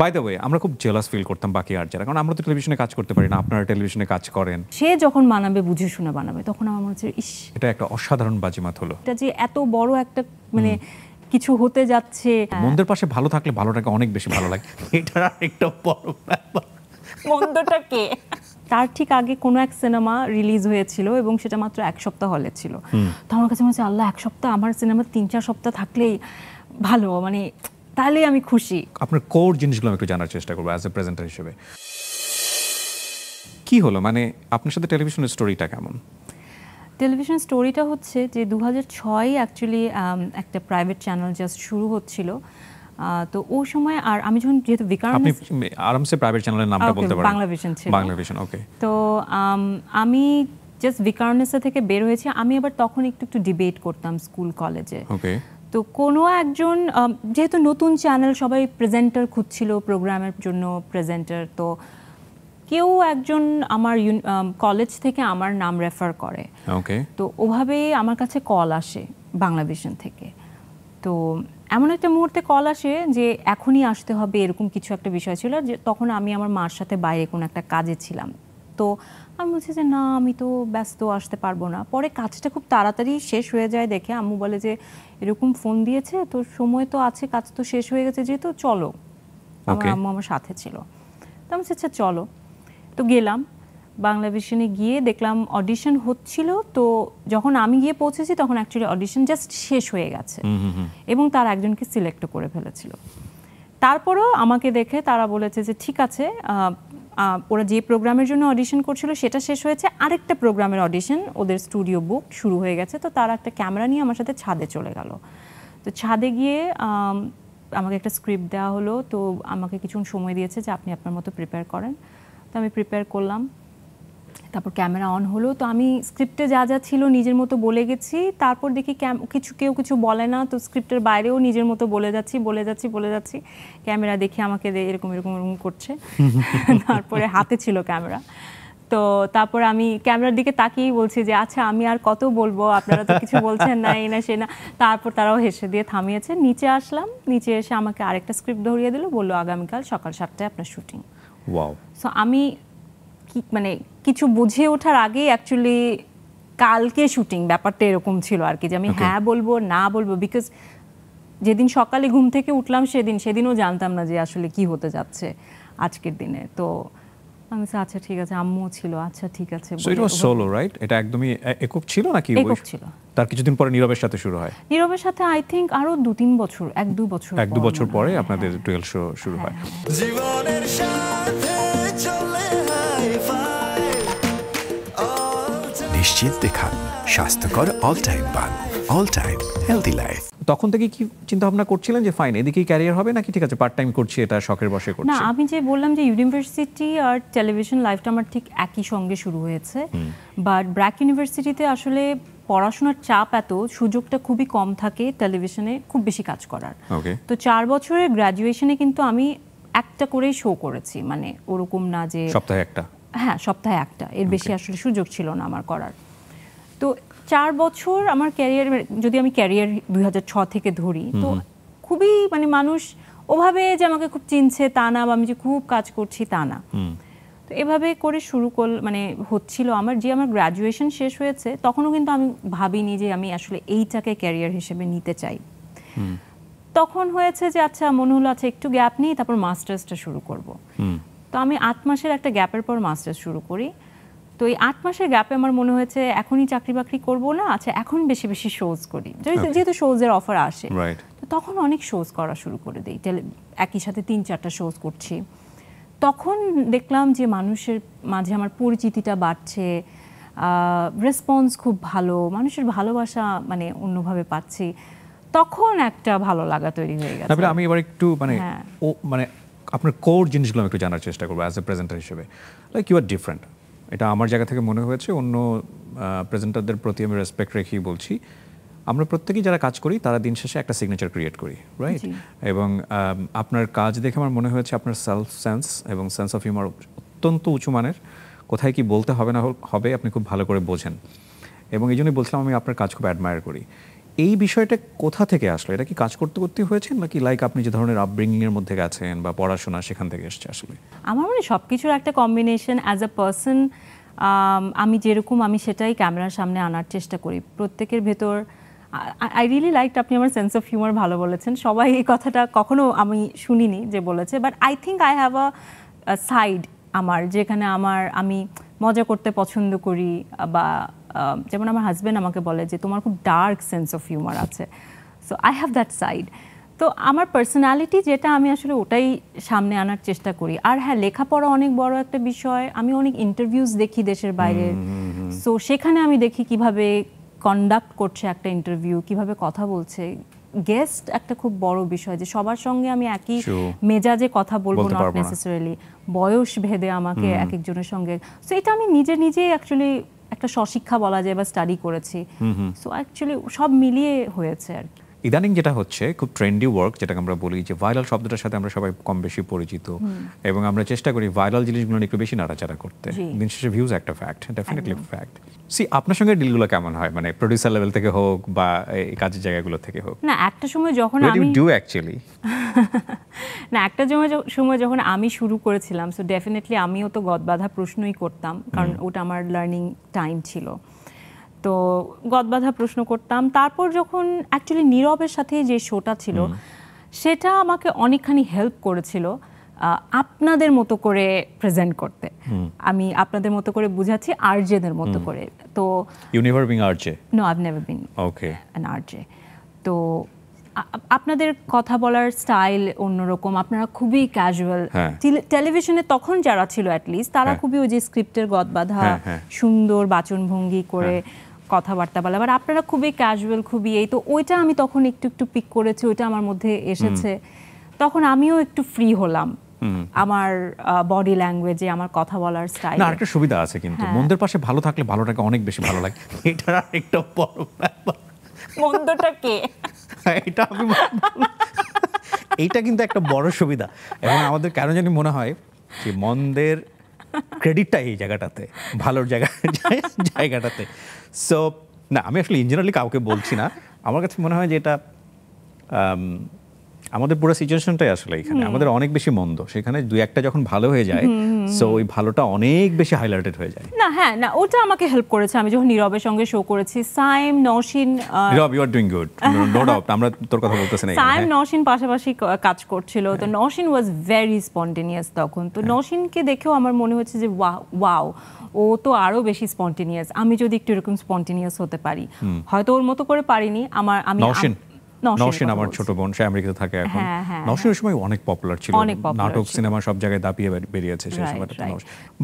By the way আমরা খুব jealous feel করতাম বাকি আর যারা, কারণ আমরা তো টেলিভিশনে কাজ করতে পারি না, আপনারা টেলিভিশনে কাজ করেন। সে যখন মানাবে বুঝে শুনে বানাবে, তখন আমার মনে হচ্ছে ইস, এটা একটা অসাধারণ বাজিমাত হলো। এটা যে এত বড় একটা মানে কিছু হতে যাচ্ছে। মন্দের পাশে ভালো থাকলে ভালোটাকে অনেক বেশি ভালো লাগে, এটা একটা বড় ব্যাপার। মন্দটা কে? তার ঠিক আগে কোনো এক সিনেমা রিলিজ হয়েছিল এবং সেটা মাত্র 1 সপ্তাহ হলে ছিল। তো আমার কাছে মনে হচ্ছে আল্লাহ 1 সপ্তাহ, আমার সিনেমা 3-4 সপ্তাহ থাকলেই ভালো, মানে তাহলে আমি খুশি। আপনার কোর জিনিসগুলো আমি একটু জানার চেষ্টা করবো অ্যাজ এ প্রেজেন্টার হিসেবে। কি হলো মানে আপনার সাথে টেলিভিশনের স্টোরিটা কেমন? টেলিভিশন স্টোরিটা হচ্ছে যে 2006 অ্যাকচুয়ালি একটা প্রাইভেট চ্যানেল জাস্ট শুরু হচ্ছিল। তো ওই সময় আর আমি যখন যেহেতু আপনি আরামসে প্রাইভেট চ্যানেলের নামটা বলতে পারেন। বাংলাভিশন ছিল। বাংলাভিশন, ওকে। তো আমি জাস্ট ভিকারনেসা থেকে বের হয়েছি। আমি আবার তখন একটু ডিবেট করতাম স্কুল কলেজে। ওকে। তো কোনো একজন যেহেতু নতুন চ্যানেল, সবাই প্রেজেন্টার খুঁজছিল প্রোগ্রামের জন্য প্রেজেন্টার, তো কেউ একজন আমার কলেজ থেকে আমার নাম রেফার করে। ওকে। তো ওভাবেই আমার কাছে কল আসে বাংলাভিশন থেকে। তো এমন একটা মুহূর্তে কল আসে যে এখনই আসতে হবে, এরকম কিছু একটা বিষয় ছিল। যে তখন আমি আমার মার সাথে বাইরে কোনো একটা কাজে ছিলাম। তো আমি বলছি যে না, আমি তো ব্যস্ত, আসতে পারবো না। পরে কাজটা খুব তাড়াতাড়ি শেষ হয়ে যায় দেখে আম্মু বলে যে এরকম ফোন দিয়েছে, তো সময় তো আছে, কাজ তো শেষ হয়ে গেছে, যেহেতু চলো। আমার আম্মু আমার সাথে ছিল। তো আমি আচ্ছা চলো। তো গেলাম বাংলাভিশনে, গিয়ে দেখলাম অডিশন হচ্ছিল। তো যখন আমি গিয়ে পৌঁছেছি তখন অ্যাকচুয়ালি অডিশন জাস্ট শেষ হয়ে গেছে এবং তার একজনকে সিলেক্ট করে ফেলেছিল। তারপরেও আমাকে দেখে তারা বলেছে যে ঠিক আছে, ওরা যে প্রোগ্রামের জন্য অডিশন করছিল সেটা শেষ হয়েছে, আরেকটা প্রোগ্রামের অডিশন, ওদের স্টুডিও বুক শুরু হয়ে গেছে। তো তারা একটা ক্যামেরা নিয়ে আমার সাথে ছাদে চলে গেল। তো ছাদে গিয়ে আমাকে একটা স্ক্রিপ্ট দেওয়া হলো। তো আমাকে কিছুক্ষণ সময় দিয়েছে যে আপনি আপনার মতো প্রিপেয়ার করেন। তো আমি প্রিপেয়ার করলাম, তারপর ক্যামেরা অন হলো। তো আমি স্ক্রিপ্টে যা যা ছিল নিজের মতো বলে গেছি। তারপর দেখি কেউ কিছু বলে না, তো স্ক্রিপ্টের বাইরেও নিজের মতো বলে যাচ্ছি। ক্যামেরা দেখে আমাকে এরকম করছে। তারপরে হাতে ছিল ক্যামেরা। তো তারপর আমি ক্যামেরার দিকে তাকিয়েই বলছি যে আচ্ছা আমি আর কত বলবো, আপনারা তো কিছু বলছেন না, এই না সে না। তারপর তারাও হেসে দিয়ে থামিয়েছে। নিচে আসলাম, নিচে এসে আমাকে আরেকটা স্ক্রিপ্ট ধরিয়ে দিল, বললো আগামীকাল সকাল 7টায় আপনার শুটিং। ওয়াও। সো আমি মানে কিছু বুঝে ওঠার আগেই অ্যাকচুয়ালি কালকে শুটিং, ব্যাপারটা এরকম ছিল আর কি, যে আমি হ্যাঁ বলবো না বলবো। বিকজ যেদিন সকালে ঘুম থেকে উঠলাম সেদিনও জানতাম না যে আসলে কি হতে যাচ্ছে আজকের দিনে। তো আমি আচ্ছা ঠিক আছে, আম্মু ছিল, আচ্ছা ঠিক আছে। So it was solo, right? এটা একদমই একক ছিল নাকি? একক ছিল। তার কিছুদিন পরে নীরবের সাথে শুরু হয়। নীরবের সাথে আই থিংক আরো 2-3 বছর, 1-2 বছর পরে আপনাদের টুয়েলভ শো শুরু হয়। জীবনের সাথে চলে নিশ্চিন্তে খান স্বাস্থ্যকর অল টাইম পান, অল টাইম হেলদি লাইফ। তখন থেকে কি চিন্তা ভাবনা করছিলেন যে ফাইন এদিকেই ক্যারিয়ার হবে, নাকি ঠিক আছে পার্ট টাইম করছি, এটা শখের বশে করছি? না, আমি যে বললাম যে ইউনিভার্সিটি আর টেলিভিশন লাইফটা আমার ঠিক একই সঙ্গে শুরু হয়েছে। বাট ব্র্যাক ইউনিভার্সিটিতে আসলে পড়াশোনার চাপ এত, সুযোগটা খুবই কম থাকে টেলিভিশনে খুব বেশি কাজ করার। তো 4 বছরের গ্র্যাজুয়েশনে কিন্তু আমি একটা করেই শো করেছি, মানে ওরকম না যে সপ্তাহে একটা। হ্যাঁ, সপ্তাহে একটা, এর বেশি আসলে সুযোগ ছিল না আমার করার। তো 4 বছর আমার ক্যারিয়ার, যদি আমি ক্যারিয়ার 2006 থেকে ধরি, তো খুবই মানে মানুষ ওভাবে যে আমাকে খুব চিনছে তা না, বা আমি যে খুব কাজ করছি তা না। তো এভাবে করে মানে হচ্ছিল আমার। যে আমার গ্র্যাজুয়েশন শেষ হয়েছে তখনও কিন্তু আমি ভাবিনি যে আমি আসলে এইটাকে ক্যারিয়ার হিসেবে নিতে চাই। তখন হয়েছে যে আচ্ছা মনে হলো আচ্ছা একটু গ্যাপ নিই, তারপর মাস্টার্সটা শুরু করব। তো আমি 8 মাসের একটা গ্যাপের পর মাস্টার্স শুরু করি। তো এই 8 মাসের গ্যাপে আমার মনে হয়েছে এখনই চাকরি বাকরি করবো না, আচ্ছা এখন বেশি বেশি শোজ করি, যেহেতু শোজের অফার আসে। তো তখন অনেক শোজ করা শুরু করে দিই, একই সাথে 3-4টা শোজ করছি। তখন দেখলাম যে মানুষের মাঝে আমার পরিচিতিটা বাড়ছে, রেসপন্স খুব ভালো, মানুষের ভালোবাসা মানে অন্যভাবে পাচ্ছি। তখন একটা ভালো লাগা তৈরি হয়ে গেছে। আমি এবার একটু মানে আপনার কোর জিনিসগুলো আমি একটু জানার চেষ্টা করবো অ্যাজ এ প্রেজেন্টার হিসেবে। লাইক ইউ আর ডিফারেন্ট, এটা আমার জায়গা থেকে মনে হয়েছে। অন্য প্রেজেন্টারদের প্রতি আমি রেসপেক্ট রেখেই বলছি, আমরা প্রত্যেকেই যারা কাজ করি তারা দিন শেষে একটা সিগনেচার ক্রিয়েট করি, রাইট? এবং আপনার কাজ দেখে আমার মনে হয়েছে আপনার সেলফ সেন্স এবং সেন্স অফ হিউমার অত্যন্ত উঁচু মানের। কোথায় কি বলতে হবে না হবে আপনি খুব ভালো করে বোঝেন, এবং এই জন্যই বলছিলাম আমি আপনার কাজ খুব অ্যাডমায়ার করি। এই বিষয়টা কোথা থেকে আসলো? এটা কি কাজ করতে করতে হয়েছে নাকি লাইক আপনি যে ধরনের আপব্রিঙ্গিং এর মধ্যে গেছেন বা পড়াশোনা সেখান থেকে এসেছে আসলে? আমার মনে হয় সবকিছুর একটা কম্বিনেশন। অ্যাজ আ পার্সন আমি যেরকম আমি সেটাই ক্যামেরার সামনে আনার চেষ্টা করি। প্রত্যেকের ভেতর আই রিয়েলি লাইক আপনি আমার সেন্স অফ হিউমার ভালো বলেছেন। সবাই এই কথাটা কখনো আমি শুনিনি যে বলেছে, but I think I have a side আমার, যেখানে আমি মজা করতে পছন্দ করি, বা যেমন আমার হাজব্যান্ড আমাকে বলে যে তোমার খুব ডার্ক সেন্স অফ হিউমার আছে। So I have that side. তো আমার পার্সোনালিটি যেটা, আমি আসলে ওটাই সামনে আনার চেষ্টা করি। আর হ্যাঁ, লেখাপড়া অনেক বড় একটা বিষয়। আমি অনেক ইন্টারভিউজ দেখি দেশের বাইরের, সো সেখানে আমি দেখি কিভাবে কন্ডাক্ট করছে একটা ইন্টারভিউ, কিভাবে কথা বলছে। গেস্ট একটা খুব বড় বিষয়, যে সবার সঙ্গে আমি একই মেজাজে কথা বলবো নট নেসেসারিলি, বয়স ভেদে আমাকে এক একজনের সঙ্গে। সো এটা আমি নিজেই অ্যাকচুয়ালি একটা স্বশিক্ষা বলা যায় বা স্টাডি করেছি। সো অ্যাকচুয়ালি সব মিলিয়ে হয়েছে আর কি। ইদানিং যেটা হচ্ছে খুব ট্রেন্ডি ওয়ার্ক, যেটাকে আমরা বলি যে ভাইরাল শব্দটার সাথে আমরা সবাই কম বেশি পরিচিত, এবং আমরা চেষ্টা করি ভাইরাল জিনিসগুলো একটু বেশি নাড়াচাড়া করতে। দিন শেষে ভিউজ একটা ফ্যাক্ট, ডেফিনেটলি ফ্যাক্ট। আপনার সঙ্গে ডিলগুলো কেমন হয়, মানে প্রোডিউসার লেভেল থেকে হোক বা এই কাজের জায়গাগুলো থেকে হোক? না, একটা সময় যখন যখন আমি শুরু করেছিলাম, সো ডেফিনেটলি আমিও তো গদবাঁধা প্রশ্নই করতাম, কারণ ওটা আমার লার্নিং টাইম ছিল। তো গদবাঁধা প্রশ্ন করতাম। তারপর যখন অ্যাকচুয়ালি নীরবের সাথে যে শোটা ছিল, সেটা আমাকে অনেকখানি হেল্প করেছিল আপনাদের মতো করে প্রেজেন্ট করতে। আমি আপনাদের মতো করে বুঝাচ্ছি, আরজেদের মতো করে। তো you never been RJ? No, I've never been okay an RJ. তো আপনাদের কথা বলার স্টাইল অন্যরকম, আপনারা খুবই ক্যাজুয়াল। টেলিভিশনে তখন যারা ছিল অ্যাটলিস্ট, তারা খুবই ওই যে স্ক্রিপ্টের গদবাঁধা সুন্দর বাচনভঙ্গি করে কথাবার্তা বলা, বাট আপনারা খুবই ক্যাজুয়াল, খুবই এই। তো ওইটা আমি তখন একটু পিক করেছি, ওইটা আমার মধ্যে এসেছে। তখন আমিও একটু ফ্রি হলাম আমার বডি ল্যাঙ্গুয়েজে, আমার কথা বলার স্টাইল। না, আরেকটা সুবিধা আছে কিন্তু, মন্দের পাশে ভালো থাকলে ভালোটাকে অনেক বেশি ভালো লাগে। এটার আরেকটা বড় ব্যাপার। মন্দটা কে? এটা আমি এইটা কিন্তু একটা বড় সুবিধা, এবং আমাদের কেন জানি মনে হয় যে মন্দের ক্রেডিটটা এই জায়গাটাতে, ভালোর জায়গাটাতে। সো না, আমি আসলে ইনজেনারেলি কাউকে বলছি না। আমার কাছে মনে হয় যে এটা আমাদের পুরো সিচুয়েশনটাই আসলে এখানে আমাদের অনেক বেশি মন্দ, সেখানে দুই একটা যখন ভালো হয়ে যায়, সো ওই ভালোটা অনেক বেশি হাইলাইটেড হয়ে যায়। না হ্যাঁ, না ওটা আমাকে হেল্প করেছে। আমি যখন নীরবের সঙ্গে শো করেছি, Saim, Naushin, Nirob you are doing good, no doubt, আমরা তোর কথা বলতেছি না। সাইম, নওশিন পাশাপাশি কাজ করছিল, তো নওশিন ওয়াজ ভেরি স্পন্টেনিয়াস তখন। তো নওশিনকে দেখেও আমার মনে হচ্ছে যে ওয়াও, ও তো আরো বেশি স্পন্টেনিয়াস। আমি যদি একটু এরকম স্পন্টেনিয়াস হতে পারি, হয়তো ওর মতো করে পারিনি। নওশিন আমার ছোট বোন, সে আমেরিকাতে থাকে এখন। নওশিন ওই সময় অনেক পপুলার ছিল, নাটক সিনেমা সব জায়গায় দাপিয়ে বেরিয়েছে সেই সময়টা।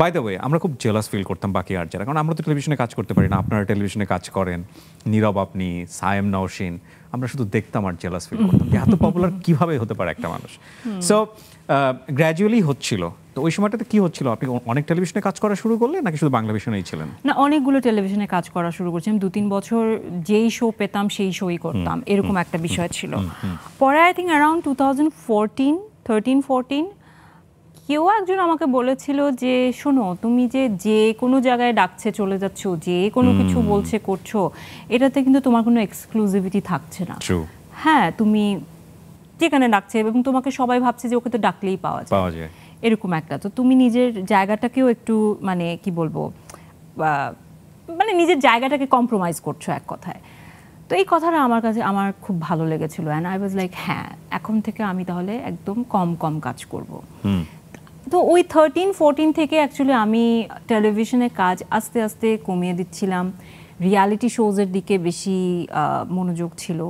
বাই দ্য ওয়ে, আমরা খুব জেলাস ফিল করতাম বাকি আর যারা, কারণ আমরা তো টেলিভিশনে কাজ করতে পারি না। আপনারা টেলিভিশনে কাজ করেন, নীরব, আপনি, সায়েম, নওশিন, আমরা শুধু দেখতাম আর জেলাস ফিল করতাম যে এত পপুলার কিভাবে হতে পারে একটা মানুষ। সো গ্র্যাজুয়ালি হচ্ছিল। তো ওই সময়টাতে কি হচ্ছিল? আপনি অনেক টেলিভিশনে কাজ করা শুরু করলেন নাকি শুধু বাংলা ভিশনেই ছিলেন? না, অনেকগুলো টেলিভিশনে কাজ করা শুরু করছিলাম। 2-3 বছর যেই শো পেতাম সেই শোই করতাম, এরকম একটা বিষয় ছিল। পরে আই থিঙ্ক অ্যারাউন্ড 2013-14 কেউ একজন আমাকে বলেছিল যে শোনো, তুমি যে কোনো জায়গায় ডাকছে চলে যাচ্ছ, যে কোনো কিছু বলছে করছো, এটাতে কিন্তু তোমার কোনো এক্সক্লুসিভিটি থাকছে না। হ্যাঁ, তুমি যেখানে ডাকছে এবং তোমাকে সবাই ভাবছে যে ওকে তো ডাকলেই পাওয়া যায়, এরকম একটা। তো তুমি নিজের জায়গাটাকেও একটু মানে কি বলবো, মানে নিজের জায়গাটাকে কম্প্রোমাইজ করছো এক কথায়। তো এই কথাটা আমার খুব ভালো লেগেছিল, অ্যান্ড আই ওয়াজ লাইক হ্যাঁ, এখন থেকে আমি তাহলে একদম কম কাজ করব। তো ওই 13-14 থেকে অ্যাকচুয়ালি আমি টেলিভিশনে কাজ আস্তে আস্তে কমিয়ে দিচ্ছিলাম, রিয়ালিটি শোজের দিকে বেশি মনোযোগ ছিল।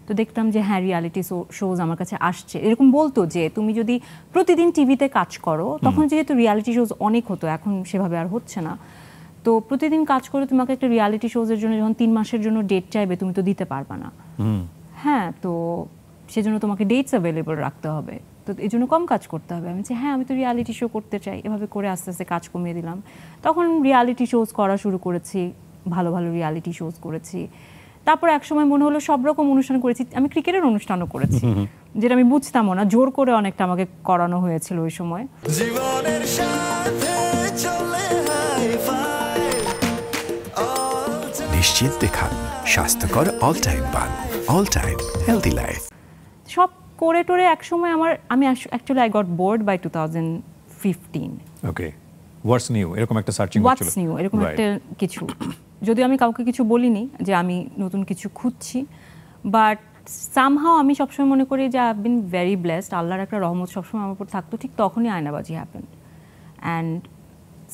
তো দেখতাম যে হ্যাঁ, রিয়ালিটি শোজ আমার কাছে আসছে। এরকম বলতো যে তুমি যদি প্রতিদিন টিভিতে কাজ করো, তখন যেহেতু রিয়ালিটি শোজ অনেক হতো, এখন সেভাবে আর হচ্ছে না। তো প্রতিদিন কাজ করে তোমাকে একটা রিয়ালিটি শোজের জন্য যখন 3 মাসের জন্য ডেট চাইবে, তুমি তো দিতে পারবা না। হ্যাঁ, তো সেজন্য তোমাকে ডেটস অ্যাভেলেবল রাখতে হবে, তো এই জন্য কম কাজ করতে হবে। আমি হ্যাঁ, আমি তো রিয়ালিটি শো করতে চাই। এভাবে করে আস্তে আস্তে কাজ কমিয়ে দিলাম। তখন রিয়ালিটি শোজ করা শুরু করেছি, ভালো ভালো রিয়ালিটি শোজ করেছি। তারপর একসময় মনে হলো সব রকম অনুষ্ঠান করেছি। আমি ক্রিকেটের অনুষ্ঠানও করেছি, যেটা আমি বুঝতামও না, জোর করে অনেকটা আমাকে করানো হয়েছিল ওই সময়। নিশ্চিন্তে খান স্বাস্থ্যকর অল টাইম পান। All Time Healthy Life. সব করে টোরে একসময় আমি actually I got bored by 2015। Okay, what's new এরকম একটা সার্চিং হচ্ছিল, হোয়াটস নিউ এরকম একটা কিছু, যদিও আমি কাউকে কিছু বলিনি যে আমি নতুন কিছু খুঁজছি, বাট সামহাও আমি সবসময় মনে করি যে I have been very blessed, আল্লাহর একটা রহমত সবসময় আমার উপর থাকতো। ঠিক তখনই আয়নাবাজি হ্যাপেন। অ্যান্ড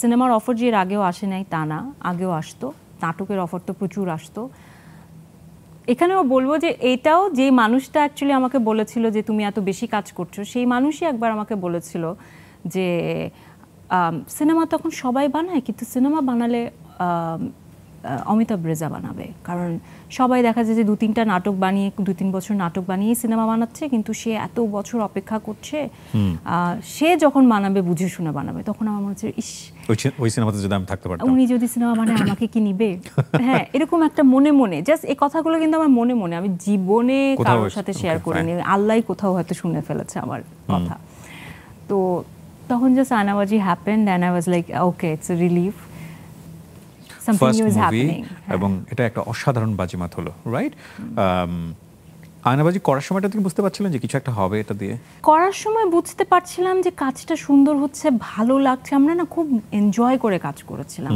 সিনেমার অফার যে এর আগেও আসে নাই তা না, আগেও আসতো, নাটকের অফার তো প্রচুর আসতো। এখানেও বলবো যে এটাও যে মানুষটা অ্যাকচুয়ালি আমাকে বলেছিল যে তুমি এত বেশি কাজ করছো, সেই মানুষই একবার আমাকে বলেছিল যে সিনেমা তখন সবাই বানায়, কিন্তু সিনেমা বানালে অমিতাভ রেজা বানাবে, কারণ সবাই দেখা যায় যে 2-3টা নাটক বানিয়ে 2-3 বছর নাটক বানিয়ে সিনেমা বানাচ্ছে, কিন্তু সে এত বছর অপেক্ষা করছে, সে যখন বানাবে বুঝে শুনে বানাবে। তখন আমার মনে হচ্ছে ইস, ওই সিনেমাতে যদি আমি থাকতে পারতাম, উনি যদি সিনেমা বানায় আমাকে কি নিবে। হ্যাঁ, এরকম একটা মনে মনে জাস্ট এই কথাগুলো কিন্তু আমার মনে মনে, আমি জীবনে কারোর সাথে শেয়ার করিনি, আল্লাহই কোথাও হয়তো শুনে ফেলেছে আমার কথা। তো তখন just Aynabaji happened and I was like okay, it's a relief, first movie, এবং এটা একটা অসাধারণ বাজিমাত হলো, রাইট? আয়নাবাজি করার সময়টা তুমি বুঝতে পারছিলেন যে কিছু একটা হবে এটা দিয়ে? করার সময় বুঝতে পারছিলাম যে কাজটা সুন্দর হচ্ছে, ভালো লাগছে, আমরা না খুব এনজয় করে কাজ করেছিলাম।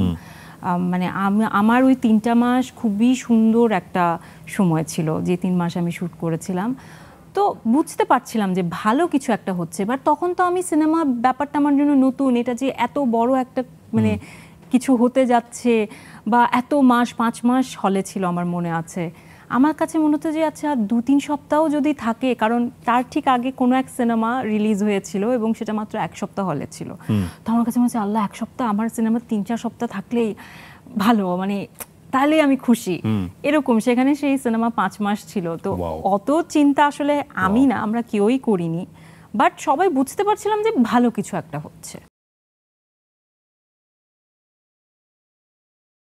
মানে আমার ওই 3টা মাস খুবই সুন্দর একটা সময় ছিল, যে 3 মাস আমি শ্যুট করেছিলাম। তো বুঝতে পারছিলাম যে ভালো কিছু একটা হচ্ছে, বাট তখন তো আমি সিনেমা ব্যাপারটা আমার জন্য নতুন, এটা যে এত বড় একটা মানে কিছু হতে যাচ্ছে, বা এত মাস 5 মাস হলে ছিল আমার মনে আছে। আমার কাছে মনে হতো যে আচ্ছা 2-3 সপ্তাহ যদি থাকে, কারণ তার ঠিক আগে কোনো এক সিনেমা রিলিজ হয়েছিল এবং সেটা মাত্র 1 সপ্তাহ হলে ছিল। তো আমার কাছে মনে হচ্ছে আল্লাহ 1 সপ্তাহ, আমার সিনেমা 3-4 সপ্তাহ থাকলেই ভালো, মানে তাহলে আমি খুশি এরকম। সেখানে সেই সিনেমা 5 মাস ছিল। তো অত চিন্তা আসলে আমি না, আমরা কেউই করিনি, বাট সবাই বুঝতে পারছিলাম যে ভালো কিছু একটা হচ্ছে।